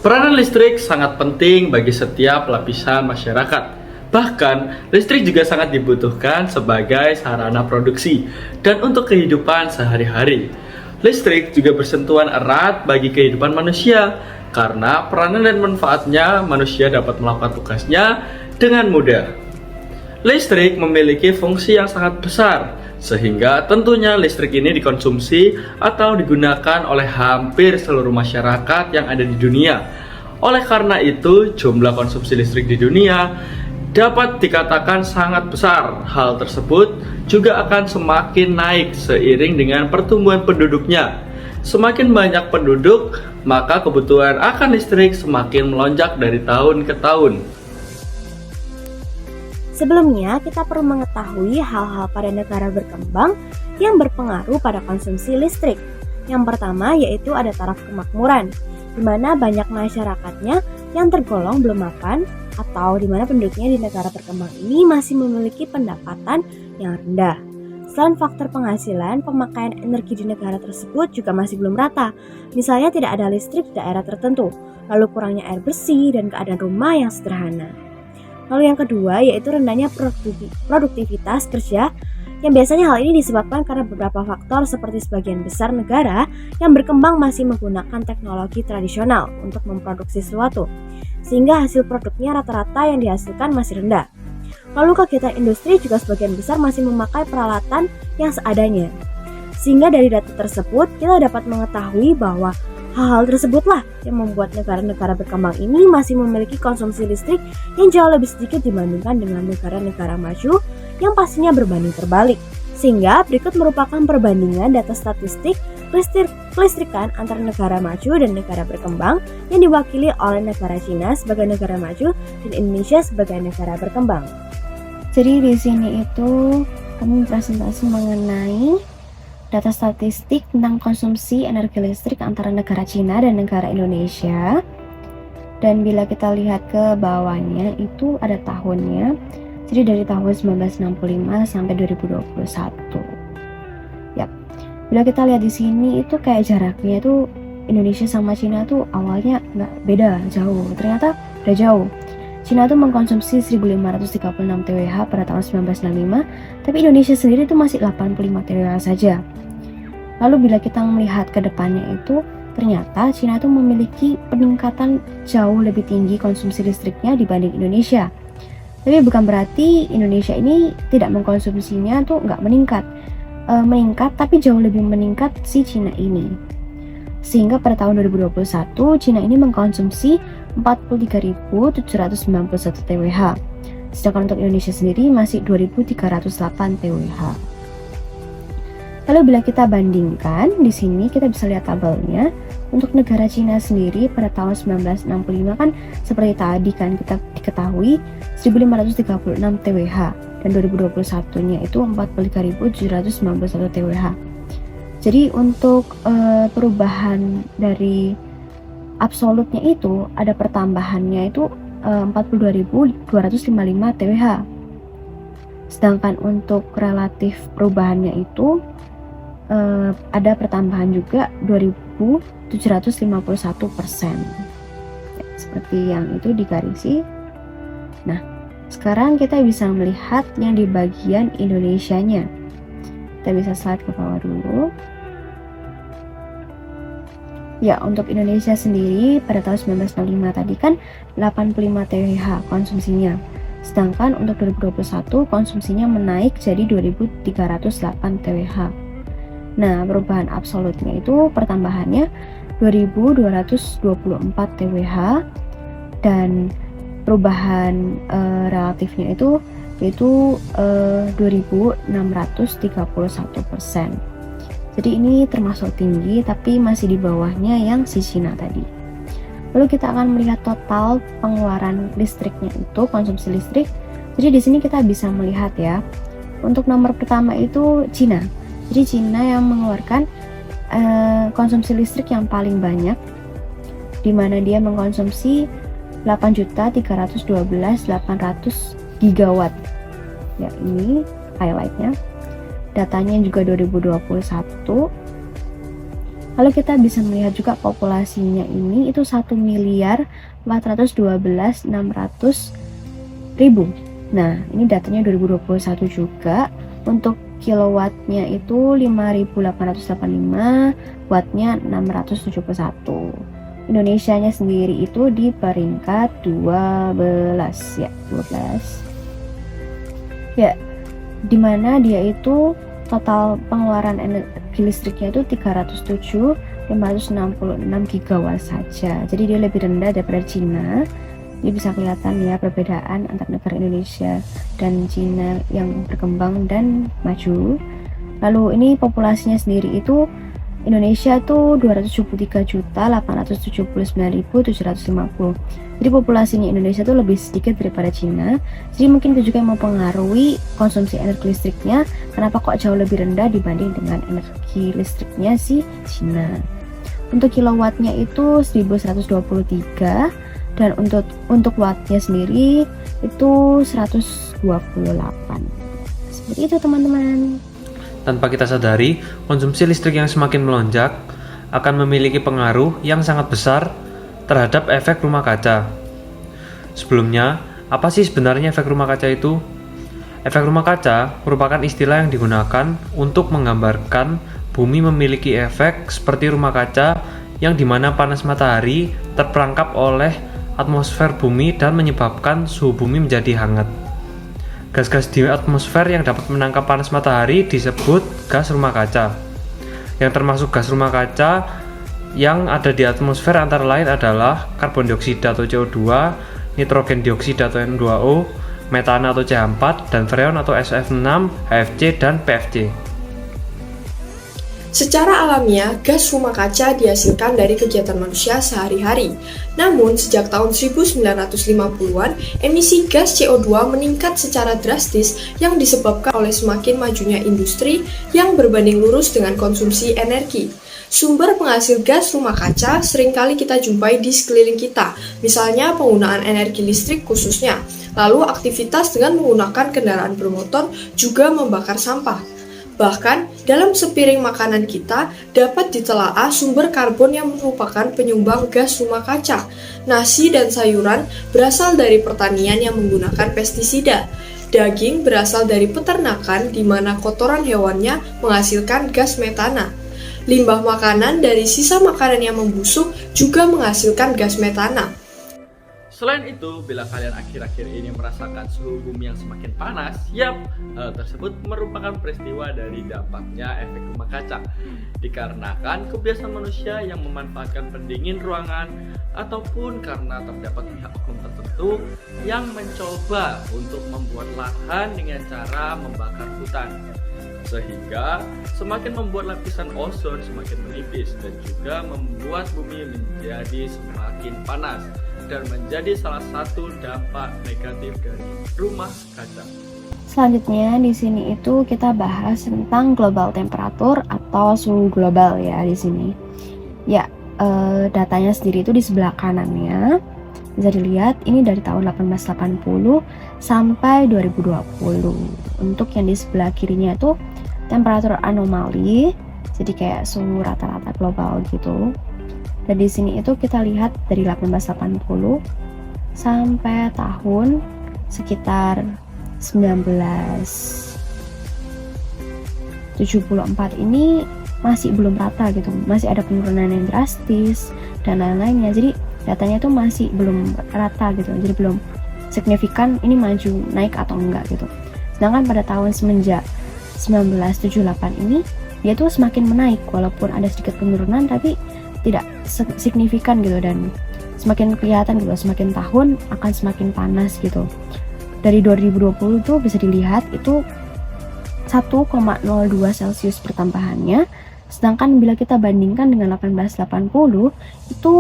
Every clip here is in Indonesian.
Peranan listrik sangat penting bagi setiap lapisan masyarakat. Bahkan, listrik juga sangat dibutuhkan sebagai sarana produksi dan untuk kehidupan sehari-hari. Listrik juga bersentuhan erat bagi kehidupan manusia karena peranan dan manfaatnya manusia dapat melakukan tugasnya dengan mudah. Listrik memiliki fungsi yang sangat besar, sehingga tentunya listrik ini dikonsumsi atau digunakan oleh hampir seluruh masyarakat yang ada di dunia. Oleh karena itu, jumlah konsumsi listrik di dunia dapat dikatakan sangat besar. Hal tersebut juga akan semakin naik seiring dengan pertumbuhan penduduknya. Semakin banyak penduduk, maka kebutuhan akan listrik semakin melonjak dari tahun ke tahun. Sebelumnya, kita perlu mengetahui hal-hal pada negara berkembang yang berpengaruh pada konsumsi listrik. Yang pertama yaitu ada taraf kemakmuran, di mana banyak masyarakatnya yang tergolong belum mapan atau di mana penduduknya di negara berkembang ini masih memiliki pendapatan yang rendah. Selain faktor penghasilan, pemakaian energi di negara tersebut juga masih belum rata. Misalnya tidak ada listrik di daerah tertentu, lalu kurangnya air bersih dan keadaan rumah yang sederhana. Lalu yang kedua yaitu rendahnya produktivitas kerja, yang biasanya hal ini disebabkan karena beberapa faktor seperti sebagian besar negara yang berkembang masih menggunakan teknologi tradisional untuk memproduksi sesuatu, sehingga hasil produknya rata-rata yang dihasilkan masih rendah. Lalu kegiatan industri juga sebagian besar masih memakai peralatan yang seadanya. Sehingga dari data tersebut kita dapat mengetahui bahwa hal-hal tersebutlah yang membuat negara-negara berkembang ini masih memiliki konsumsi listrik yang jauh lebih sedikit dibandingkan dengan negara-negara maju yang pastinya berbanding terbalik. Sehingga berikut merupakan perbandingan data statistik kelistrikan antara negara maju dan negara berkembang yang diwakili oleh negara Cina sebagai negara maju dan Indonesia sebagai negara berkembang. Jadi di sini itu kami presentasi mengenai data statistik tentang konsumsi energi listrik antara negara Cina dan negara Indonesia. Dan bila kita lihat ke bawahnya itu ada tahunnya. Jadi dari tahun 1965 sampai 2021. Yap. Bila kita lihat di sini itu kayak jaraknya itu Indonesia sama Cina tuh awalnya nggak beda jauh. Ternyata udah jauh. Cina itu mengkonsumsi 1536 TWh pada tahun 1965, tapi Indonesia sendiri itu masih 85 TWh saja. Lalu bila kita melihat ke depannya itu, ternyata Cina itu memiliki peningkatan jauh lebih tinggi konsumsi listriknya dibanding Indonesia. Tapi bukan berarti Indonesia ini tidak mengkonsumsinya tuh nggak meningkat. Meningkat tapi jauh lebih meningkat si Cina ini. Sehingga pada tahun 2021 Cina ini mengkonsumsi 43.791 TWh. Sedangkan untuk Indonesia sendiri masih 2.308 TWh. Lalu bila kita bandingkan, di sini kita bisa lihat tabelnya. Untuk negara Cina sendiri pada tahun 1965 kan seperti tadi kan kita diketahui 1.536 TWh dan 2021-nya itu 43.791 TWh. Jadi untuk perubahan dari absolutnya itu ada pertambahannya itu 42.255 TWh. Sedangkan untuk relatif perubahannya itu ada pertambahan juga 2.751%. Seperti yang itu digarisi. Nah, sekarang kita bisa melihat yang di bagian Indonesianya. Kita bisa slide ke bawah dulu. Ya, untuk Indonesia sendiri pada tahun 1965 tadi kan 85 TWh konsumsinya. Sedangkan untuk 2021 konsumsinya menaik jadi 2.308 TWh. Nah, perubahan absolutnya itu pertambahannya 2.224 TWh dan perubahan relatifnya itu yaitu 2.631%. Jadi ini termasuk tinggi tapi masih di bawahnya yang si Cina tadi. Lalu kita akan melihat total pengeluaran listriknya itu, konsumsi listrik. Jadi di sini kita bisa melihat ya. Untuk nomor pertama itu Cina. Jadi Cina yang mengeluarkan konsumsi listrik yang paling banyak, di mana dia mengkonsumsi 8.312.800 gigawatt. Ya, ini highlightnya. Datanya juga 2021. Lalu kita bisa melihat juga populasinya ini itu 1.412.600.000. Nah, ini datanya 2021 juga. Untuk kilowattnya itu 5.885, wattnya 671. Indonesianya sendiri itu di peringkat 12 ya, 12. Ya, dimana dia itu total pengeluaran energi listriknya itu 307.566 gigawatt saja. Jadi dia lebih rendah daripada Cina. Ini bisa kelihatan ya perbedaan antara negara Indonesia dan Cina yang berkembang dan maju. Lalu ini populasinya sendiri itu Indonesia tuh 273.879.750. Jadi populasinya Indonesia tuh lebih sedikit daripada Cina. Jadi mungkin itu juga yang mempengaruhi konsumsi energi listriknya. Kenapa kok jauh lebih rendah dibanding dengan energi listriknya si Cina. Untuk kilowattnya itu 1123. Dan untuk wattnya sendiri itu 128. Seperti itu teman-teman. Tanpa kita sadari, konsumsi listrik yang semakin melonjak akan memiliki pengaruh yang sangat besar terhadap efek rumah kaca. Sebelumnya, apa sih sebenarnya efek rumah kaca itu? Efek rumah kaca merupakan istilah yang digunakan untuk menggambarkan bumi memiliki efek seperti rumah kaca yang dimana panas matahari terperangkap oleh atmosfer bumi dan menyebabkan suhu bumi menjadi hangat. Gas-gas di atmosfer yang dapat menangkap panas matahari disebut gas rumah kaca. Yang termasuk gas rumah kaca yang ada di atmosfer antara lain adalah karbon dioksida atau CO2, nitrogen dioksida atau N2O, metana atau CH4, dan freon atau SF6, HFC, dan PFC. Secara alamiah, gas rumah kaca dihasilkan dari kegiatan manusia sehari-hari. Namun, sejak tahun 1950-an, emisi gas CO2 meningkat secara drastis yang disebabkan oleh semakin majunya industri yang berbanding lurus dengan konsumsi energi. Sumber penghasil gas rumah kaca seringkali kita jumpai di sekeliling kita, misalnya penggunaan energi listrik khususnya. Lalu aktivitas dengan menggunakan kendaraan bermotor juga membakar sampah. Bahkan, dalam sepiring makanan kita dapat ditelaah sumber karbon yang merupakan penyumbang gas rumah kaca. Nasi dan sayuran berasal dari pertanian yang menggunakan pestisida. Daging berasal dari peternakan di mana kotoran hewannya menghasilkan gas metana. Limbah makanan dari sisa makanan yang membusuk juga menghasilkan gas metana. Selain itu, bila kalian akhir-akhir ini merasakan suhu bumi yang semakin panas, hal tersebut merupakan peristiwa dari dampaknya efek rumah kaca. Dikarenakan kebiasaan manusia yang memanfaatkan pendingin ruangan ataupun karena terdapat pihak oknum tertentu yang mencoba untuk membuat lahan dengan cara membakar hutan. Sehingga semakin membuat lapisan ozon semakin menipis dan juga membuat bumi menjadi semakin panas dan menjadi salah satu dampak negatif dari rumah kaca. Selanjutnya di sini itu kita bahas tentang global temperatur atau suhu global ya di sini. Ya, datanya sendiri itu di sebelah kanannya. Bisa dilihat ini dari tahun 1880 sampai 2020. Untuk yang di sebelah kirinya itu temperatur anomali, jadi kayak suhu rata-rata global gitu. Dan di sini itu kita lihat dari 1880 sampai tahun sekitar 1974 ini masih belum rata gitu, masih ada penurunan yang drastis dan lain-lainnya. Jadi datanya itu masih belum rata gitu, jadi belum signifikan ini maju naik atau enggak gitu. Sedangkan pada tahun semenjak 1978 ini dia tuh semakin menaik walaupun ada sedikit penurunan tapi tidak signifikan gitu, dan semakin kelihatan gitu, semakin tahun akan semakin panas gitu. Dari 2020 tuh bisa dilihat itu 1,02 Celcius pertambahannya, sedangkan bila kita bandingkan dengan 1880 itu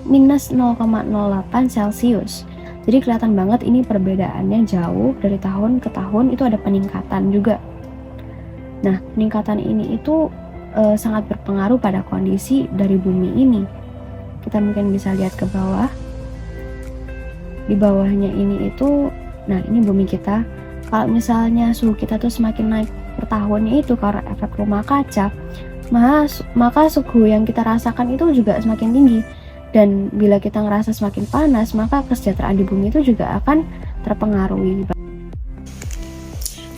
minus 0,08 Celcius. Jadi kelihatan banget ini perbedaannya jauh dari tahun ke tahun, itu ada peningkatan juga. Nah, peningkatan ini itu sangat berpengaruh pada kondisi dari bumi ini. Kita mungkin bisa lihat ke bawah. Di bawahnya ini itu, nah ini bumi kita. Kalau misalnya suhu kita tuh semakin naik per tahunnya itu karena efek rumah kaca, maka suhu yang kita rasakan itu juga semakin tinggi. Dan bila kita ngerasa semakin panas, maka kesejahteraan di bumi itu juga akan terpengaruhi.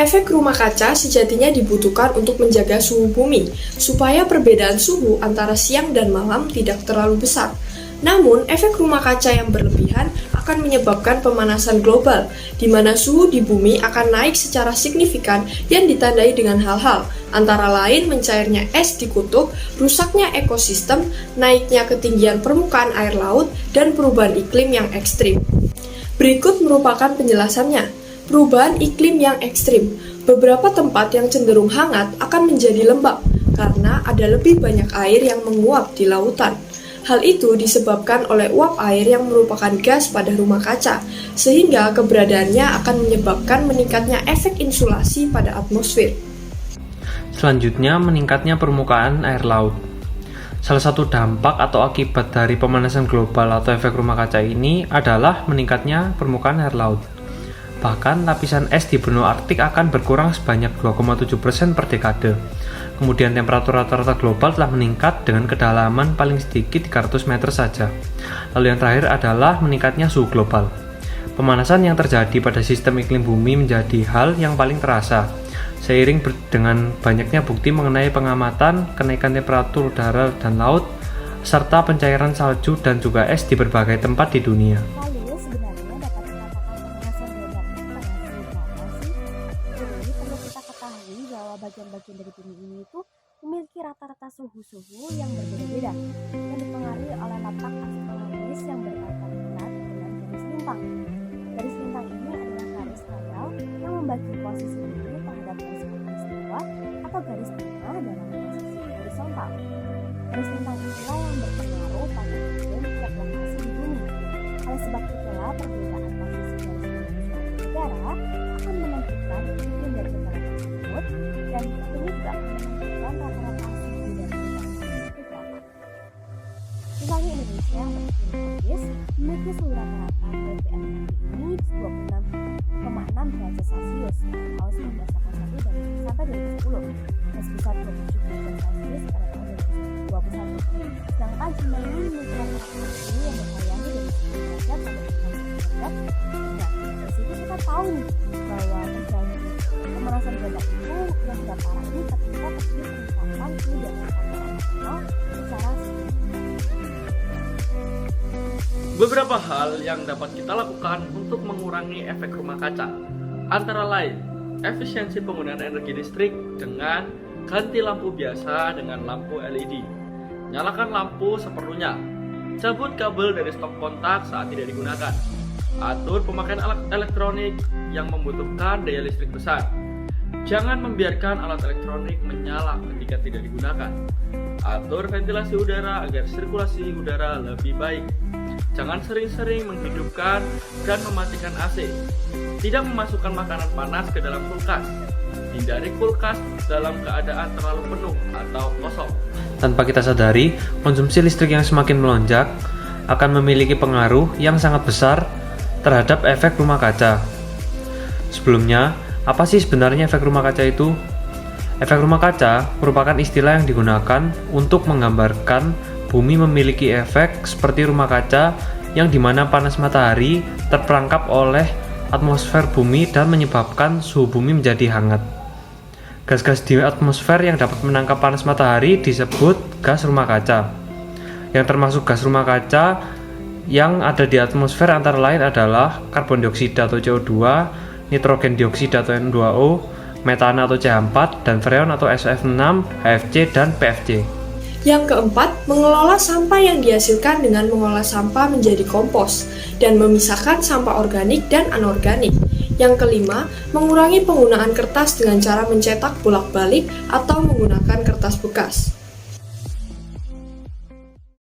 Efek rumah kaca sejatinya dibutuhkan untuk menjaga suhu bumi, supaya perbedaan suhu antara siang dan malam tidak terlalu besar. Namun, efek rumah kaca yang berlebihan akan menyebabkan pemanasan global, di mana suhu di bumi akan naik secara signifikan yang ditandai dengan hal-hal, antara lain mencairnya es di kutub, rusaknya ekosistem, naiknya ketinggian permukaan air laut, dan perubahan iklim yang ekstrim. Berikut merupakan penjelasannya. Perubahan iklim yang ekstrim. Beberapa tempat yang cenderung hangat akan menjadi lembab, karena ada lebih banyak air yang menguap di lautan. Hal itu disebabkan oleh uap air yang merupakan gas pada rumah kaca, sehingga keberadaannya akan menyebabkan meningkatnya efek insulasi pada atmosfer. Selanjutnya, meningkatnya permukaan air laut. Salah satu dampak atau akibat dari pemanasan global atau efek rumah kaca ini adalah meningkatnya permukaan air laut. Bahkan, lapisan es di benua Arktik akan berkurang sebanyak 2,7% per dekade. Kemudian temperatur rata-rata global telah meningkat dengan kedalaman paling sedikit 300 meter saja. Lalu yang terakhir adalah meningkatnya suhu global. Pemanasan yang terjadi pada sistem iklim bumi menjadi hal yang paling terasa, seiring dengan banyaknya bukti mengenai pengamatan kenaikan temperatur udara dan laut, serta pencairan salju dan juga es di berbagai tempat di dunia. Lalu sebenarnya dapat dikatakan pemanasan global itu berhasil berapa sih? Jadi perlu kita ketahui bahwa bagian-bagian dari bumi ini itu memiliki rata-rata suhu yang berbeda-beda yang dipengaruhi oleh letak astronomis yang berkaitan erat dengan garis lintang. Garis lintang ini adalah garis radial yang membagi posisi bumi terhadap garis khatulistiwa atau garis tengah dalam posisi horizontal. Garis lintang inilah yang berpengaruh pada iklim tiap lokasi di bumi. Oleh sebab itulah perbedaan posisi garis lintang suatu negara akan menentukan iklim dari negara tersebut, dan ini juga akan menentukan rata-rata suhu dari negara tersebut berapa. Misalnya Indonesia yang beriklim tropis memiliki suhu rata-rata BPM ini 26,6 derajat Celcius pada tahun 1981 dan sampai 2010, dan sebesar 27 derajat Celcius pada tahun 2021. Sedangkan Cina ini memiliki rata-rata suhu yang bervariasi dari 10 derajat sampai 15 derajat. Nah, dari situ kita tahu nih bahwa terjadi pemanasan global itu yang tidak parah ini ketika terjadi peningkatan suhu di atas tataran nasional secara signifikan. Beberapa hal yang dapat kita lakukan untuk mengurangi efek rumah kaca, antara lain efisiensi penggunaan energi listrik dengan ganti lampu biasa dengan lampu LED, nyalakan lampu seperlunya, cabut kabel dari stop kontak saat tidak digunakan, atur pemakaian alat elektronik yang membutuhkan daya listrik besar, jangan membiarkan alat elektronik menyala ketika tidak digunakan, atur ventilasi udara agar sirkulasi udara lebih baik. Jangan sering-sering menghidupkan dan mematikan AC. Tidak memasukkan makanan panas ke dalam kulkas. Hindari kulkas dalam keadaan terlalu penuh atau kosong. Tanpa kita sadari, konsumsi listrik yang semakin melonjak akan memiliki pengaruh yang sangat besar terhadap efek rumah kaca. Sebelumnya, apa sih sebenarnya efek rumah kaca itu? Efek rumah kaca merupakan istilah yang digunakan untuk menggambarkan bumi memiliki efek seperti rumah kaca yang dimana panas matahari terperangkap oleh atmosfer bumi dan menyebabkan suhu bumi menjadi hangat. Gas-gas di atmosfer yang dapat menangkap panas matahari disebut gas rumah kaca. Yang termasuk gas rumah kaca yang ada di atmosfer antara lain adalah karbon dioksida atau CO2, nitrogen dioksida atau N2O, metana atau CH4, dan freon atau SO6, HFC, dan PFC. Yang keempat, mengelola sampah yang dihasilkan dengan mengolah sampah menjadi kompos dan memisahkan sampah organik dan anorganik. Yang kelima, mengurangi penggunaan kertas dengan cara mencetak bolak-balik atau menggunakan kertas bekas.